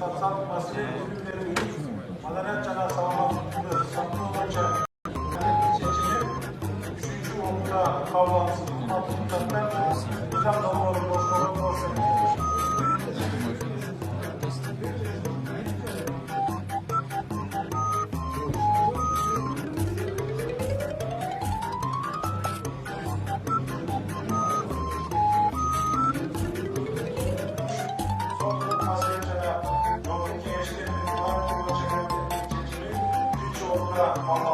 satsal masaya ürünleri madeniyatçana sağlanmaktadır. Saklı olacak. Seçilir. 3. okulda kavlansın. 6. kattan hocam da doğru boşluğa boşluğa. Thank you.